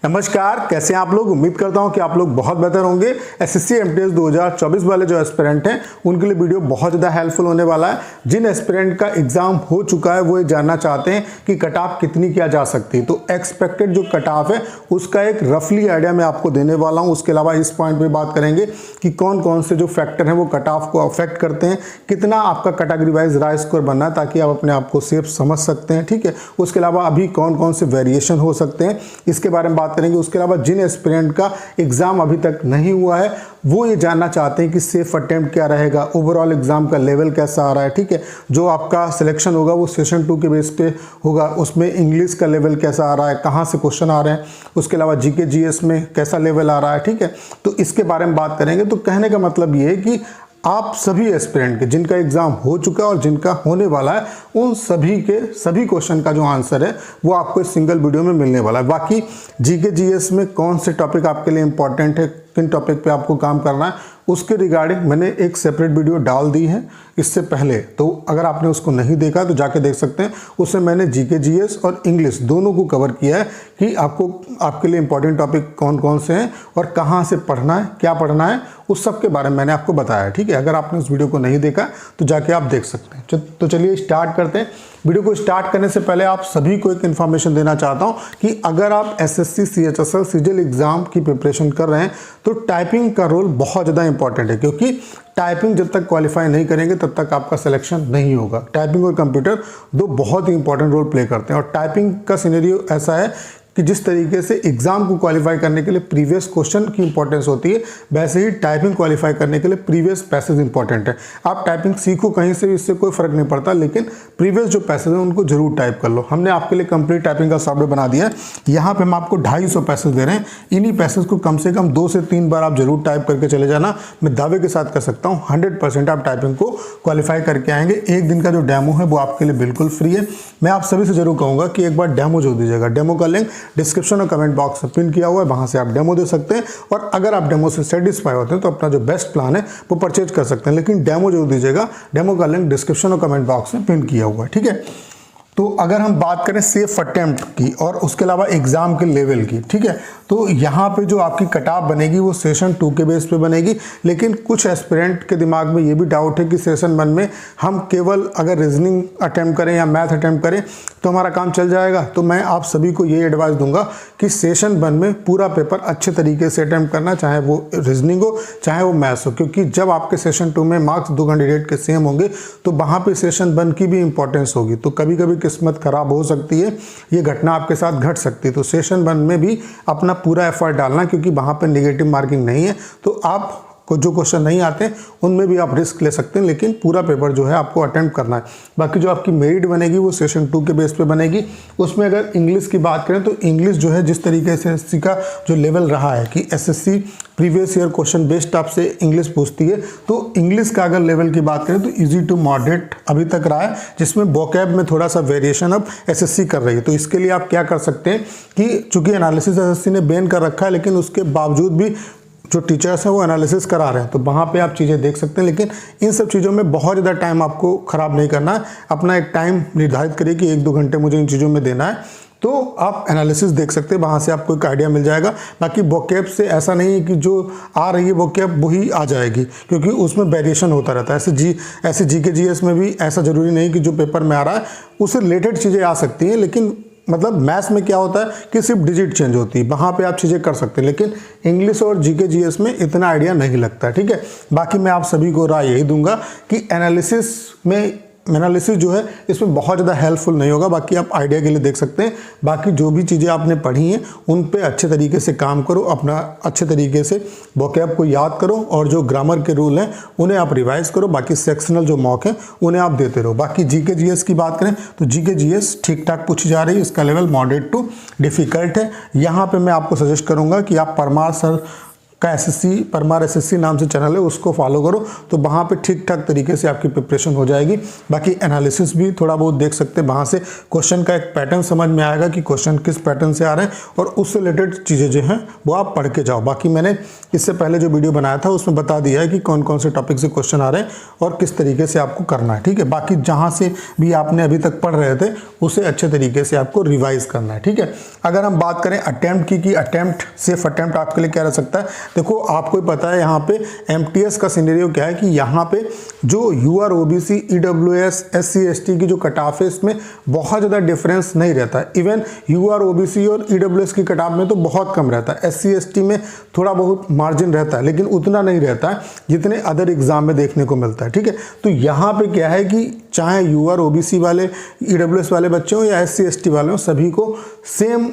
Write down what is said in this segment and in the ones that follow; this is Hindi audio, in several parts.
नमस्कार, कैसे हैं आप लोग। उम्मीद करता हूं कि आप लोग बहुत बेहतर होंगे। एसएससी एमटीएस 2024 वाले जो एस्पिरेंट हैं उनके लिए वीडियो बहुत ज़्यादा हेल्पफुल होने वाला है। जिन एस्पिरेंट का एग्जाम हो चुका है वो ये जानना चाहते हैं कि कट ऑफ कितनी किया जा सकती है, तो एक्सपेक्टेड जो कट ऑफ है उसका एक रफली आइडिया मैं आपको देने वाला हूँ। उसके अलावा इस पॉइंट पर बात करेंगे कि कौन कौन से जो फैक्टर हैं वो कट ऑफ को अफेक्ट करते हैं, कितना आपका कैटेगरी वाइज राय स्कोर बनना है ताकि आप अपने आप को सेफ समझ सकते हैं। ठीक है, उसके अलावा अभी कौन कौन से वेरिएशन हो सकते हैं इसके बारे में बात करेंगे। उसके अलावा जिन एस्पिरेंट का एग्जाम अभी तक नहीं हुआ है वो ये जानना चाहते हैं कि सेफ अटेम्प्ट क्या रहेगा, ओवरऑल एग्जाम का लेवल कैसा आ रहा है। ठीक है, जो आपका सिलेक्शन होगा वो सेशन 2 के बेस पे होगा, उसमें इंग्लिश का लेवल कैसा आ रहा है, कहाँ से क्वेश्चन आ रहे हैं, उसके अलावा जीके जीएस में कैसा लेवल आ रहा है। ठीक है, तो इसके बारे में बात करेंगे। तो कहने का मतलब ये है कि आप सभी एस्पिरेंट के जिनका एग्जाम हो चुका है और जिनका होने वाला है उन सभी के सभी क्वेश्चन का जो आंसर है वो आपको इस सिंगल वीडियो में मिलने वाला है। बाकी जीके जीएस में कौन से टॉपिक आपके लिए इंपॉर्टेंट है, किन टॉपिक पे आपको काम करना है, उसके रिगार्डिंग मैंने एक सेपरेट वीडियो डाल दी है इससे पहले, तो अगर आपने उसको नहीं देखा तो जाके देख सकते हैं। उसमें मैंने जीके जीएस और इंग्लिश दोनों को कवर किया है कि आपको आपके लिए इंपॉर्टेंट टॉपिक कौन कौन से हैं और कहाँ से पढ़ना है, क्या पढ़ना है, उस सब के बारे में मैंने आपको बताया है। ठीक है, अगर आपने उस वीडियो को नहीं देखा तो जाके आप देख सकते हैं। तो चलिए स्टार्ट करते हैं। वीडियो को स्टार्ट करने से पहले आप सभी को एक इन्फॉर्मेशन देना चाहता हूं कि अगर आप एसएससी सीएचएसएल सीजीएल एग्जाम की प्रिपरेशन कर रहे हैं तो टाइपिंग का रोल बहुत ज़्यादा इंपॉर्टेंट है, क्योंकि टाइपिंग जब तक क्वालिफाई नहीं करेंगे तब तक आपका सिलेक्शन नहीं होगा। टाइपिंग और कंप्यूटर दो बहुत ही इंपॉर्टेंट रोल प्ले करते हैं और टाइपिंग का सिनेरियो ऐसा है कि जिस तरीके से एग्जाम को क्वालिफाई करने के लिए प्रीवियस क्वेश्चन की इंपॉर्टेंस होती है, वैसे ही टाइपिंग क्वालिफाई करने के लिए प्रीवियस पैसेज इंपॉर्टेंट है। आप टाइपिंग सीखो कहीं से भी, इससे कोई फर्क नहीं पड़ता, लेकिन प्रीवियस जो पैसेज हैं उनको जरूर टाइप कर लो। हमने आपके लिए कंप्लीट टाइपिंग का सॉफ्टवेयर बना दिया है। यहाँ पे हम आपको 250 पैसेज दे रहे हैं। इन्हीं पैसेज को कम से कम 2 से 3 बार आप जरूर टाइप करके चले जाना। मैं दावे के साथ कर सकता हूँ 100% आप टाइपिंग को क्वालिफाई करके आएंगे। एक दिन का जो डेमो है वो आपके लिए बिल्कुल फ्री है। मैं आप सभी से जरूर कहूँगा कि एक बार डेमो जो दीजिएगा। डेमो का लिंक डिस्क्रिप्शन और कमेंट बॉक्स में पिन किया हुआ है, वहां से आप डेमो दे सकते हैं। और अगर आप डेमो से सेटिस्फाई होते हैं तो अपना जो बेस्ट प्लान है वो परचेज कर सकते हैं, लेकिन डेमो जो दीजिएगा, डेमो का लिंक डिस्क्रिप्शन और कमेंट बॉक्स में पिन किया हुआ है। ठीक है, तो अगर हम बात करें सेफ अटेम्प्ट की और उसके अलावा एग्जाम के लेवल की, ठीक है, तो यहाँ पे जो आपकी कट ऑफ बनेगी वो सेशन 2 के बेस पे बनेगी। लेकिन कुछ एस्पिरेंट के दिमाग में ये भी डाउट है कि सेशन 1 में हम केवल अगर रीजनिंग अटेम्प्ट करें या मैथ अटेम्प्ट करें तो हमारा काम चल जाएगा। तो मैं आप सभी को ये एडवाइस दूंगा कि सेशन 1 में पूरा पेपर अच्छे तरीके से अटेम्प्ट करना, चाहे वो रीजनिंग हो चाहे वो मैथ्स हो, क्योंकि जब आपके सेशन 2 में मार्क्स 2 कैंडिडेट के सेम होंगे तो वहाँ पर सेशन 1 की भी इंपॉर्टेंस होगी। तो कभी कभी किस्मत खराब हो सकती है, ये घटना आपके साथ घट सकती है। तो सेशन 1 में भी अपना पूरा एफर्ट डालना, क्योंकि वहां पे नेगेटिव मार्किंग नहीं है। तो आप को जो क्वेश्चन नहीं आते उनमें भी आप रिस्क ले सकते हैं, लेकिन पूरा पेपर जो है आपको अटेम्प्ट करना है। बाकी जो आपकी मेरिट बनेगी वो सेशन 2 के बेस पे बनेगी। उसमें अगर इंग्लिश की बात करें तो इंग्लिश जो है जिस तरीके से एसएससी का जो लेवल रहा है कि SSC previous year question based आपसे इंग्लिश पूछती है, तो इंग्लिश का अगर लेवल की बात करें तो इजी टू मॉडरेट अभी तक रहा है, जिसमें वोकैब में थोड़ा सा वेरिएशन अब एसएससी कर रही है। तो इसके लिए आप क्या कर सकते हैं कि चूंकि एनालिसिस एसएससी ने बैन कर रखा है, लेकिन उसके बावजूद भी जो टीचर्स हैं वो एनालिसिस करा रहे हैं, तो वहाँ पे आप चीज़ें देख सकते हैं। लेकिन इन सब चीज़ों में बहुत ज़्यादा टाइम आपको ख़राब नहीं करना है। अपना एक टाइम निर्धारित करिए कि 1-2 घंटे मुझे इन चीज़ों में देना है, तो आप एनालिसिस देख सकते हैं, वहाँ से आपको एक आइडिया मिल जाएगा। बाकी वोकैब से ऐसा नहीं है कि जो आ रही है वोकैब वही आ जाएगी, क्योंकि उसमें वेरिएशन होता रहता है। ऐसे जीके जीएस में भी ऐसा ज़रूरी नहीं कि जो पेपर में आ रहा है उससे रिलेटेड चीज़ें आ सकती हैं, लेकिन मतलब मैथ्स में क्या होता है कि सिर्फ डिजिट चेंज होती है, वहाँ पे आप चीज़ें कर सकते हैं, लेकिन इंग्लिश और जीके जीएस में इतना आइडिया नहीं लगता। ठीक है, बाकी मैं आप सभी को राय यही दूंगा कि एनालिसिस जो है इसमें बहुत ज़्यादा हेल्पफुल नहीं होगा। बाकी आप आइडिया के लिए देख सकते हैं। बाकी जो भी चीज़ें आपने पढ़ी हैं उन पे अच्छे तरीके से काम करो, अपना अच्छे तरीके से वोकैब को याद करो और जो ग्रामर के रूल हैं उन्हें आप रिवाइज करो। बाकी सेक्शनल जो मॉक हैं उन्हें आप देते रहो। बाकी जीके जीएस की बात करें तो जीके जीएस ठीक ठाक पूछी जा रही है, इसका लेवल मॉडरेट टू डिफिकल्ट है। यहाँ पर मैं आपको सजेस्ट करूँगा कि आप परमार सर का एसएससी परमार एसएससी नाम से चैनल है, उसको फॉलो करो, तो वहाँ पे ठीक ठाक तरीके से आपकी प्रिपरेशन हो जाएगी। बाकी एनालिसिस भी थोड़ा बहुत देख सकते हैं, वहाँ से क्वेश्चन का एक पैटर्न समझ में आएगा कि क्वेश्चन किस पैटर्न से आ रहे हैं, और उससे रिलेटेड चीज़ें जो हैं वो आप पढ़ के जाओ। बाकी मैंने इससे पहले जो वीडियो बनाया था उसमें बता दिया है कि कौन कौन से टॉपिक से क्वेश्चन आ रहे हैं और किस तरीके से आपको करना है, ठीक है। बाकी जहाँ से भी आपने अभी तक पढ़ रहे थे उसे अच्छे तरीके से आपको रिवाइज करना है, ठीक है। अगर हम बात करें अटेम्प्ट की अटेम्प्ट सेफ अटेम्प्ट आपके लिए क्या रह सकता है, देखो आपको ही पता है यहाँ पे एमटीएस का सिनेरियो क्या है कि यहाँ पे जो UR OBC EWS SC ST की जो कट ऑफ है इसमें बहुत ज़्यादा डिफरेंस नहीं रहता है। इवन यूआर ओबीसी और ईडब्ल्यूएस की कट ऑफ में तो बहुत कम रहता है, एससी एसटी में थोड़ा बहुत मार्जिन रहता है, लेकिन उतना नहीं रहता है जितने अदर एग्जाम में देखने को मिलता है, ठीक है। तो यहाँ पे क्या है कि चाहे यूआर ओबीसी वाले ईडब्ल्यूएस वाले बच्चे हो या एससी एसटी वाले हो, सभी को सेम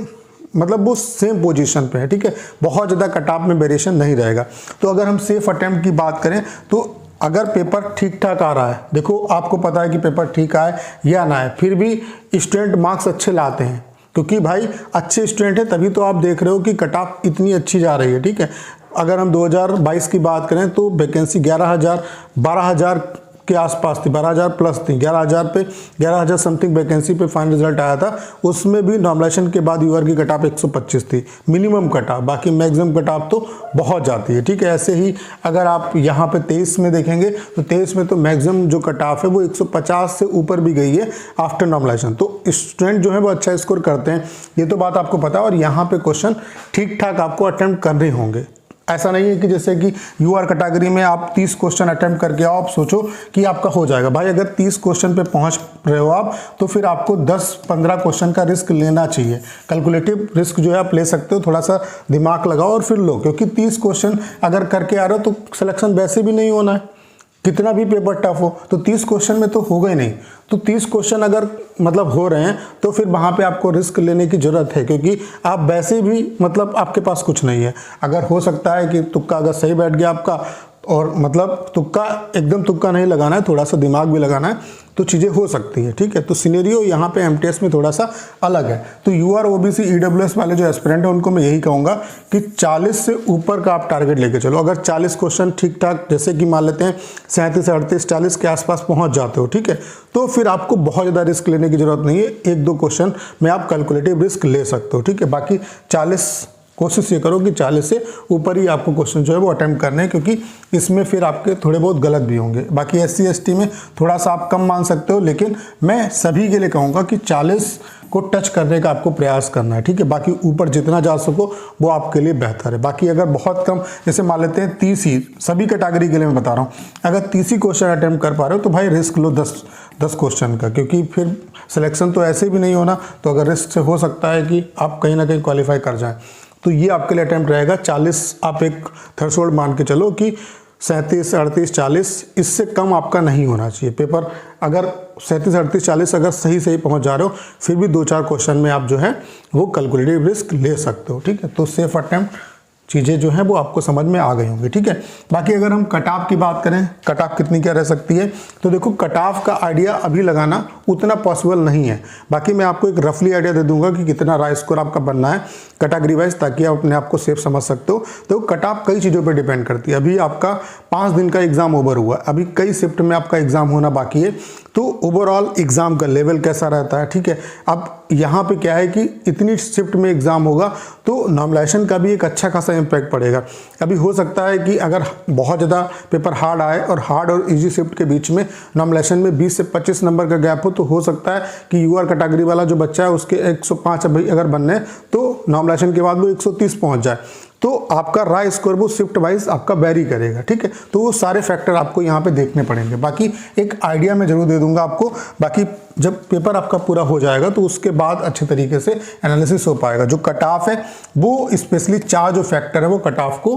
मतलब वो सेम पोजीशन पे है, ठीक है। बहुत ज़्यादा कट ऑफ में वेरिएशन नहीं रहेगा। तो अगर हम सेफ अटेम्प्ट की बात करें तो अगर पेपर ठीक ठाक आ रहा है, देखो आपको पता है कि पेपर ठीक आए या ना आए, फिर भी स्टूडेंट मार्क्स अच्छे लाते हैं, क्योंकि भाई अच्छे स्टूडेंट है तभी तो आप देख रहे हो कि कट ऑफ इतनी अच्छी जा रही है, ठीक है। अगर हम 2022 की बात करें तो वैकेंसी 12,000 के आसपास थी, 12,000 प्लस थी, 11,000 पे 11,000 समथिंग वैकेंसी पे फाइनल रिजल्ट आया था। उसमें भी नॉमिनेशन के बाद यूआर की कट ऑफ 125 थी मिनिमम कट ऑफ, बाकी मैक्सिमम कट ऑफ तो बहुत जाती है, ठीक है। ऐसे ही अगर आप यहाँ पे 23 में देखेंगे तो 23 में तो मैक्सिमम जो कट ऑफ है वो 150 से ऊपर भी गई है आफ्टर नॉमिनेशन। तो स्टूडेंट जो है वो अच्छा स्कोर करते हैं, ये तो बात आपको पता है। और यहाँ पे क्वेश्चन ठीक ठाक आपको अटेम्प्ट करने होंगे, ऐसा नहीं है कि जैसे कि यूआर कैटेगरी में आप 30 क्वेश्चन अटेम्प्ट करके आओ, आप सोचो कि आपका हो जाएगा। भाई अगर 30 क्वेश्चन पे पहुंच रहे हो आप, तो फिर आपको 10-15 क्वेश्चन का रिस्क लेना चाहिए। कैलकुलेटिव रिस्क जो है आप ले सकते हो, थोड़ा सा दिमाग लगाओ और फिर लो, क्योंकि 30 क्वेश्चन अगर करके आ रहे हो तो सिलेक्शन वैसे भी नहीं होना है, कितना भी पेपर टफ हो। तो 30 क्वेश्चन में तो होगा ही नहीं। तो 30 क्वेश्चन अगर मतलब हो रहे हैं तो फिर वहाँ पे आपको रिस्क लेने की ज़रूरत है, क्योंकि आप वैसे भी मतलब आपके पास कुछ नहीं है। अगर हो सकता है कि तुक्का अगर सही बैठ गया आपका, और मतलब तुक्का एकदम तुक्का नहीं लगाना है, थोड़ा सा दिमाग भी लगाना है, तो चीज़ें हो सकती है, ठीक है। तो सिनेरियो यहाँ पे एमटीएस में थोड़ा सा अलग है। तो यूआर ओबीसी ईडब्ल्यूएस वाले जो एस्पिरेंट हैं उनको मैं यही कहूँगा कि 40 से ऊपर का आप टारगेट लेके चलो। अगर 40 क्वेश्चन ठीक ठाक, जैसे कि मान लेते हैं 37, 38, 40 के आसपास पहुँच जाते हो, ठीक है, तो फिर आपको बहुत ज़्यादा रिस्क लेने की ज़रूरत नहीं है। 1-2 क्वेश्चन में आप कैलकुलेटिव रिस्क ले सकते हो, ठीक है। बाकी 40 कोशिश ये करो कि 40 से ऊपर ही आपको क्वेश्चन जो है वो अटेम्प्ट करने हैं, क्योंकि इसमें फिर आपके थोड़े बहुत गलत भी होंगे। बाकी एससी एसटी में थोड़ा सा आप कम मान सकते हो, लेकिन मैं सभी के लिए कहूँगा कि 40 को टच करने का आपको प्रयास करना है, ठीक है। बाकी ऊपर जितना जा सको वो आपके लिए बेहतर है। बाकी अगर बहुत कम, जैसे मान लेते हैं 30 ही, सभी कैटेगरी के लिए मैं बता रहा हूँ, अगर 30 ही क्वेश्चन अटेम्प्ट कर पा रहे हो तो भाई रिस्क लो 10 क्वेश्चन का, क्योंकि फिर सिलेक्शन तो ऐसे भी नहीं होना। तो अगर रिस्क से हो सकता है कि आप कहीं ना कहीं क्वालिफाई कर जाएं, तो ये आपके लिए अटेम्प्ट रहेगा। 40 आप एक थ्रेशोल्ड मान के चलो कि 37, 38, 40, इससे कम आपका नहीं होना चाहिए पेपर। अगर 37, 38, 40 अगर सही पहुंच जा रहे हो, फिर भी 2-4 क्वेश्चन में आप जो है वो कैलकुलेटिव रिस्क ले सकते हो, ठीक है। तो सेफ अटेम्प्ट चीज़ें जो हैं वो आपको समझ में आ गई होंगी, ठीक है। बाकी अगर हम कट ऑफ की बात करें, कट ऑफ कितनी क्या रह सकती है, तो देखो कट ऑफ का आइडिया अभी लगाना उतना पॉसिबल नहीं है। बाकी मैं आपको एक रफली आइडिया दे दूंगा कि कितना राय स्कोर आपका बनना है कैटेगरी वाइज, ताकि आप अपने आप को सेफ समझ सकते हो। तो कट ऑफ कई चीज़ों पर डिपेंड करती है। अभी आपका 5 दिन का एग्जाम ओवर हुआ, अभी कई शिफ्ट में आपका एग्जाम होना बाकी है, तो ओवरऑल एग्जाम का लेवल कैसा रहता है, ठीक है। अब यहाँ पे क्या है कि इतनी शिफ्ट में एग्जाम होगा तो नॉमिनेशन का भी एक अच्छा खासा इम्पैक्ट पड़ेगा। अभी हो सकता है कि अगर बहुत ज़्यादा पेपर हार्ड आए और हार्ड और इजी शिफ्ट के बीच में नॉमिनेशन में 20 से 25 नंबर का गैप हो, तो हो सकता है कि यूआर कैटेगरी वाला जो बच्चा है उसके 105 अगर बनने, तो नॉमिनेशन के बाद वो 130 पहुँच जाए, तो आपका राय स्कोर वो शिफ्ट वाइज आपका वेरी करेगा, ठीक है। तो वो सारे फैक्टर आपको यहाँ पे देखने पड़ेंगे। बाकी एक आइडिया मैं जरूर दे दूंगा आपको। बाकी जब पेपर आपका पूरा हो जाएगा तो उसके बाद अच्छे तरीके से एनालिसिस हो पाएगा। जो कट ऑफ है वो स्पेशली 4 जो फैक्टर है वो कट ऑफ को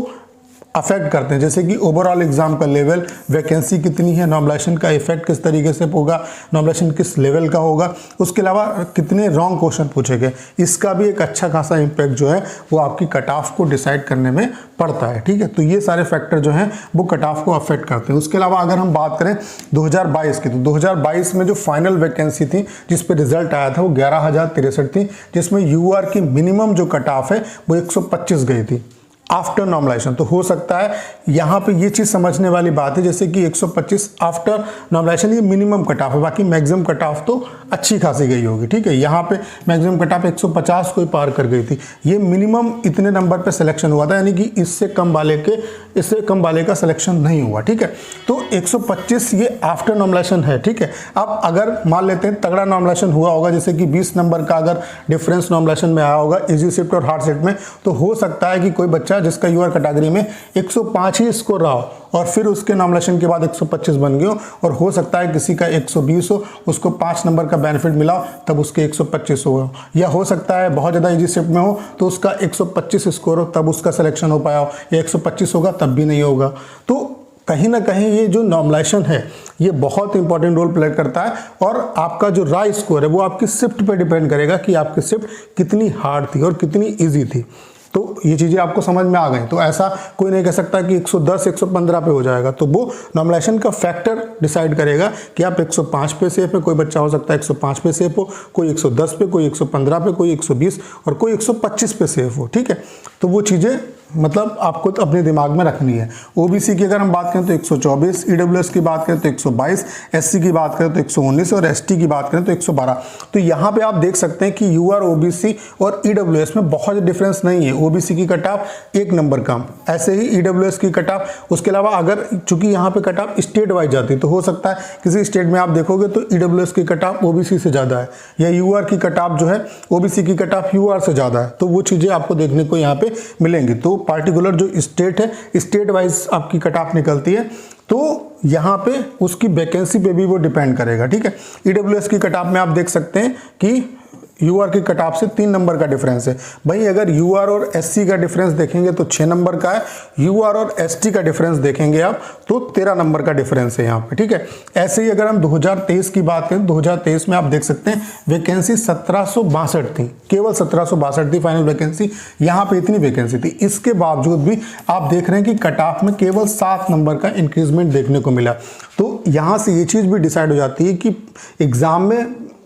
अफेक्ट करते हैं, जैसे कि ओवरऑल एग्जाम का लेवल, वैकेंसी कितनी है, नॉमिनेशन का इफेक्ट किस तरीके से होगा, नॉमिनेशन किस लेवल का होगा, उसके अलावा कितने रॉन्ग क्वेश्चन पूछे गए, इसका भी एक अच्छा खासा इम्पैक्ट जो है वो आपकी कट ऑफ को डिसाइड करने में पड़ता है, ठीक है। तो ये सारे फैक्टर जो हैं वो कट ऑफ को अफेक्ट करते हैं। उसके अलावा अगर हम बात करें 2022 की, तो 2022 में जो फाइनल वैकेंसी थी जिस पे रिजल्ट आया था वो 11,063 थी, जिसमें यूआर की मिनिमम जो कट ऑफ है वो 125 गई थी। After normalisation. तो हो सकता है यहाँ पे ये चीज़ समझने वाली बात है, जैसे कि 125 आफ्टर नॉर्मलाइजेशन ये मिनिमम कट ऑफ है, बाकी मैक्सिमम कट ऑफ तो अच्छी खासी गई होगी, ठीक है। यहाँ पे मैक्सिमम कट ऑफ 150 को ही पार कर गई थी, ये मिनिमम इतने नंबर पे सिलेक्शन हुआ था, यानी कि इससे कम वाले का सिलेक्शन नहीं हुआ, ठीक है। तो 125 ये आफ्टर नॉर्मलाइजेशन है, ठीक है। अब अगर मान लेते हैं तगड़ा नॉर्मलाइजेशन हुआ होगा, जैसे कि 20 नंबर का अगर डिफरेंस नॉर्मलाइजेशन में आया होगा इजी शिफ्ट और हार्ड शिफ्ट में, तो हो सकता है कि कोई बच्चा जिसका यूआर कैटेगरी में 105 ही स्कोर रहा हो और फिर उसके नॉर्मलाइजेशन के बाद 125 बन गए हो, और हो सकता है किसी का 120 हो, उसको 5 नंबर का बेनिफिट मिला तब उसके 125 हो, या हो सकता है बहुत ज़्यादा इजी शिफ्ट में हो तो उसका 125 स्कोर हो तब उसका सिलेक्शन हो पाया हो, या 125 होगा तब भी नहीं होगा। तो कहीं ना कहीं ये जो नॉर्मलाइजेशन है ये बहुत इंपॉर्टेंट रोल प्ले करता है, और आपका जो राय स्कोर है वो आपकी शिफ्ट पे डिपेंड करेगा कि आपकी शिफ्ट कितनी हार्ड थी और कितनी इजी थी। तो ये चीज़ें आपको समझ में आ गई। तो ऐसा कोई नहीं कह सकता कि 110 115 पे हो जाएगा, तो वो नॉर्मलाइजेशन का फैक्टर डिसाइड करेगा कि आप 105 पे सेफ है, कोई बच्चा हो सकता है 105 पे सेफ हो, कोई 110 पे, कोई 115 पे, कोई 120 और कोई 125 पे सेफ हो, ठीक है। तो वो चीज़ें मतलब आपको तो अपने दिमाग में रखनी है। ओबीसी की अगर हम बात करें तो 124, ईडब्ल्यूएस की बात करें तो 122, एससी की बात करें तो 119 और एसटी की बात करें तो 112। तो यहाँ पे आप देख सकते हैं कि यूआर, ओबीसी और ईडब्ल्यूएस में बहुत डिफरेंस नहीं है। ओबीसी की कट ऑफ 1 नंबर कम, ऐसे ही ईडब्ल्यूएस की कट ऑफ, उसके अलावा अगर चूंकि यहाँ पे कट ऑफ स्टेट वाइज जाती है तो हो सकता है किसी स्टेट में आप देखोगे तो ईडब्ल्यूएस की कट ऑफ ओबीसी से ज़्यादा है, या यूआर की कट ऑफ जो है ओबीसी की कट ऑफ यूआर से ज़्यादा है। तो वो चीज़ें आपको देखने को यहाँ पे मिलेंगी। तो पार्टिकुलर जो स्टेट है, स्टेट वाइज आपकी कट ऑफ निकलती है, तो यहाँ पे उसकी वैकेंसी पे भी वो डिपेंड करेगा, ठीक है। ईडब्ल्यूएस की कट ऑफ में आप देख सकते हैं कि यूआर की कट ऑफ से 3 नंबर का डिफरेंस है। भाई अगर यूआर और एससी का डिफरेंस देखेंगे तो 6 नंबर का है, यूआर और एसटी का डिफरेंस देखेंगे आप तो 13 नंबर का डिफरेंस है यहाँ पे, ठीक है। ऐसे ही अगर हम 2023 की बात करें, 2023 में आप देख सकते हैं वैकेंसी 1762 थी, केवल 1762 थी फाइनल वैकेंसी, यहाँ पे इतनी वैकेंसी थी। इसके बावजूद भी आप देख रहे हैं कि कट ऑफ में केवल 7 नंबर का इंक्रीजमेंट देखने को मिला। तो यहाँ से ये चीज़ भी डिसाइड हो जाती है कि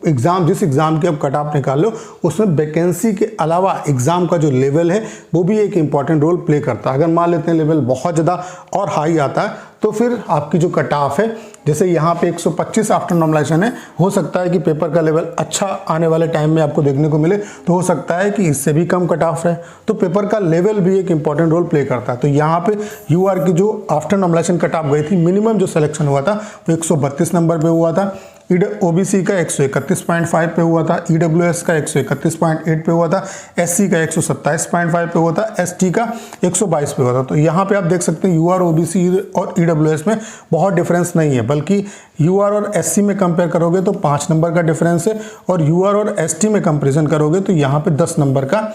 जिस एग्ज़ाम की आप कट ऑफ निकाल लो उसमें वैकेंसी के अलावा एग्ज़ाम का जो लेवल है वो भी एक इंपॉर्टेंट रोल प्ले करता है। अगर मान लेते हैं लेवल बहुत ज़्यादा और हाई आता है तो फिर आपकी जो कट ऑफ है, जैसे यहाँ पे 125 आफ्टर नॉर्मलाइजेशन है, हो सकता है कि पेपर का लेवल अच्छा आने वाले टाइम में आपको देखने को मिले, तो हो सकता है कि इससे भी कम कट ऑफ है। तो पेपर का लेवल भी एक इंपॉर्टेंट रोल प्ले करता है। तो यहाँ पे यूआर की जो आफ्टर नॉर्मलाइजेशन कट ऑफ गई थी, मिनिमम जो सिलेक्शन हुआ था वो 132 नंबर पे हुआ था, ओबीसी का 131.5 पे हुआ था, ईडब्ल्यूएस का 131.8 पे हुआ था, एससी का 127.5 पे हुआ था, एसटी का 122 पे हुआ था। तो यहाँ पे आप देख सकते हैं यूआर, ओबीसी और ईडब्ल्यूएस में बहुत डिफरेंस नहीं है, बल्कि यूआर और एससी में कंपेयर करोगे तो 5 नंबर का डिफरेंस है, और यूआर और एसटी में कंपेरिजन करोगे तो यहाँ पे 10 नंबर का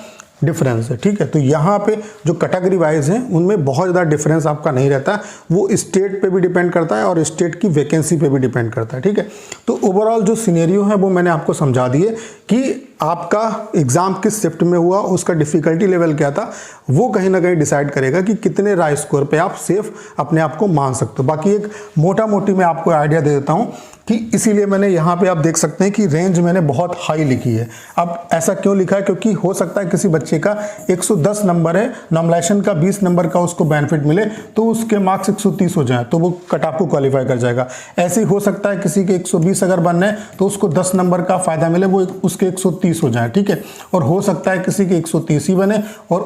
डिफरेंस है, ठीक है। तो यहाँ पे जो कैटेगरी वाइज है उनमें बहुत ज़्यादा डिफरेंस आपका नहीं रहता, वो स्टेट पे भी डिपेंड करता है और स्टेट की वैकेंसी पे भी डिपेंड करता है, ठीक है। तो ओवरऑल जो सिनेरियो है वो मैंने आपको समझा दिए कि आपका एग्ज़ाम किस शिफ्ट में हुआ, उसका डिफ़िकल्टी लेवल क्या था, वो कहीं ना कहीं डिसाइड करेगा कि कितने राय स्कोर पे आप सेफ अपने आप को मान सकते हो। बाकी एक मोटा मोटी मैं आपको आइडिया दे देता हूँ कि इसीलिए मैंने यहाँ पे आप देख सकते हैं कि रेंज मैंने बहुत हाई लिखी है। अब ऐसा क्यों लिखा है, क्योंकि हो सकता है किसी बच्चे का 110 नंबर है, नॉर्मलाइजेशन का 20 नंबर का उसको बेनिफिट मिले तो उसके मार्क्स 130 हो जाए तो वो कट ऑफ को क्वालिफाई कर जाएगा। ऐसे ही हो सकता है किसी के 120 अगर बनने हैं तो उसको 10 नंबर का फायदा मिले, वो उसके 130 हो जाए, ठीक है। और हो सकता है किसी के 130 ही बने और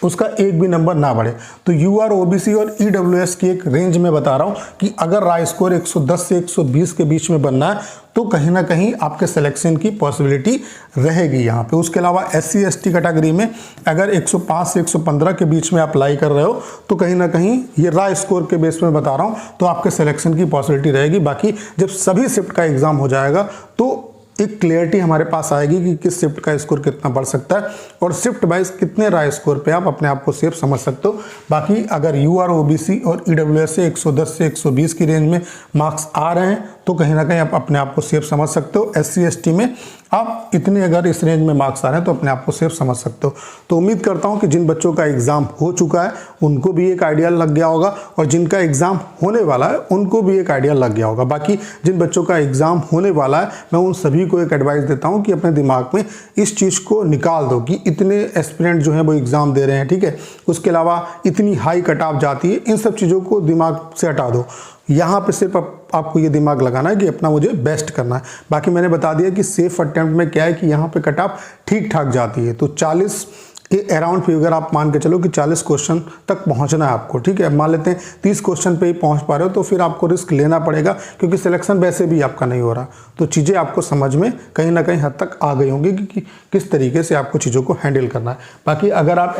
उसका एक भी नंबर ना बढ़े। तो यूआर, ओबीसी और ईडब्ल्यूएस की एक रेंज में बता रहा हूं कि अगर राय स्कोर 110 से 120 के बीच में बनना है तो कहीं ना कहीं आपके सिलेक्शन की पॉसिबिलिटी रहेगी यहाँ पे। उसके अलावा एससी एसटी कैटेगरी में अगर 105 से 115 के बीच में अप्लाई कर रहे हो तो कहीं ना कहीं ये राय स्कोर के बेस में बता रहा हूँ तो आपके सिलेक्शन की पॉसिबिलिटी रहेगी। बाकी जब सभी शिफ्ट का एग्जाम हो जाएगा तो एक क्लियरिटी हमारे पास आएगी कि किस शिफ्ट का स्कोर कितना बढ़ सकता है और शिफ्ट वाइज कितने राय स्कोर पे आप अपने आप को सेफ समझ सकते हो। बाकी अगर यूआर, ओबीसी और ईडब्ल्यूएस से 110 से 120 की रेंज में मार्क्स आ रहे हैं तो कहीं ना कहीं आप अपने आप को सेफ समझ सकते हो। SC ST में आप इतने अगर इस रेंज में मार्क्स आ रहे हैं तो अपने आप को सेफ समझ सकते हो। तो उम्मीद करता हूं कि जिन बच्चों का एग्ज़ाम हो चुका है उनको भी एक आइडिया लग गया होगा, और जिनका एग्ज़ाम होने वाला है उनको भी एक आइडिया लग गया होगा। बाकी जिन बच्चों का एग्ज़ाम होने वाला है मैं उन सभी को एक एडवाइस देता हूं कि अपने दिमाग में इस चीज़ को निकाल दो कि इतने एस्पिरेंट जो हैं वो एग्ज़ाम दे रहे हैं, ठीक है। उसके अलावा इतनी हाई कट ऑफ जाती है, इन सब चीज़ों को दिमाग से हटा दो। यहाँ पे सिर्फ आपको ये दिमाग लगाना है कि अपना मुझे बेस्ट करना है। बाकी मैंने बता दिया कि सेफ अटेम्प्ट में क्या है कि यहाँ पे कट ऑफ ठीक ठाक जाती है। तो 40 के अराउंड फिगर आप मान के चलो कि 40 क्वेश्चन तक पहुंचना है आपको, ठीक है। मान लेते हैं 30 क्वेश्चन पे ही पहुंच पा रहे हो, तो फिर आपको रिस्क लेना पड़ेगा क्योंकि सिलेक्शन वैसे भी आपका नहीं हो रहा। तो चीज़ें आपको समझ में कहीं ना कहीं हद तक आ गई होंगी कि किस तरीके से आपको चीज़ों को हैंडल करना है। बाकी अगर आप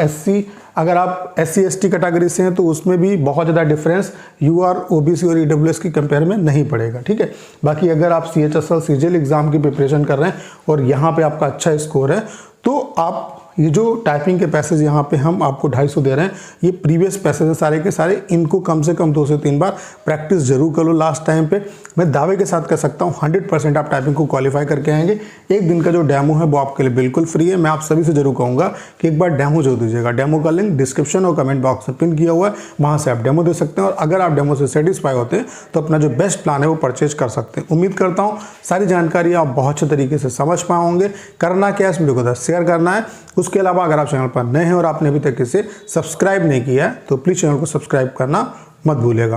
SC ST कैटेगरी से हैं तो उसमें भी बहुत ज़्यादा डिफरेंस UR OBC और EWS की कंपेयर में नहीं पड़ेगा, ठीक है। बाकी अगर आप CHSL CGL एग्ज़ाम की प्रिपरेशन कर रहे हैं और यहाँ पे आपका अच्छा स्कोर है, तो आप ये जो टाइपिंग के पैसेज यहाँ पे हम आपको 250 दे रहे हैं, ये प्रीवियस पैसेज हैं सारे के सारे। इनको कम से कम 2 से 3 बार प्रैक्टिस जरूर कर लो लास्ट टाइम पे। मैं दावे के साथ कह सकता हूँ 100% आप टाइपिंग को क्वालिफाई करके आएंगे। एक दिन का जो डेमो है वो आपके लिए बिल्कुल फ्री है। मैं आप सभी से जरूर कहूँगा कि एक बार डेमो जरूर दीजिएगा। डेमो का लिंक डिस्क्रिप्शन और कमेंट बॉक्स में पिन किया हुआ है, वहाँ से आप डेमो दे सकते हैं। और अगर आप डेमो से सेटिस्फाई होते हैं तो अपना जो बेस्ट प्लान है वो परचेज कर सकते हैं। उम्मीद करता हूँ सारी जानकारी आप बहुत अच्छे तरीके से समझ पाए होंगे। करना क्या है, इस वीडियो को शेयर करना है। उसके अलावा अगर आप चैनल पर नए हैं और आपने अभी तक इसे सब्सक्राइब नहीं किया है तो प्लीज़ चैनल को सब्सक्राइब करना मत भूलिएगा।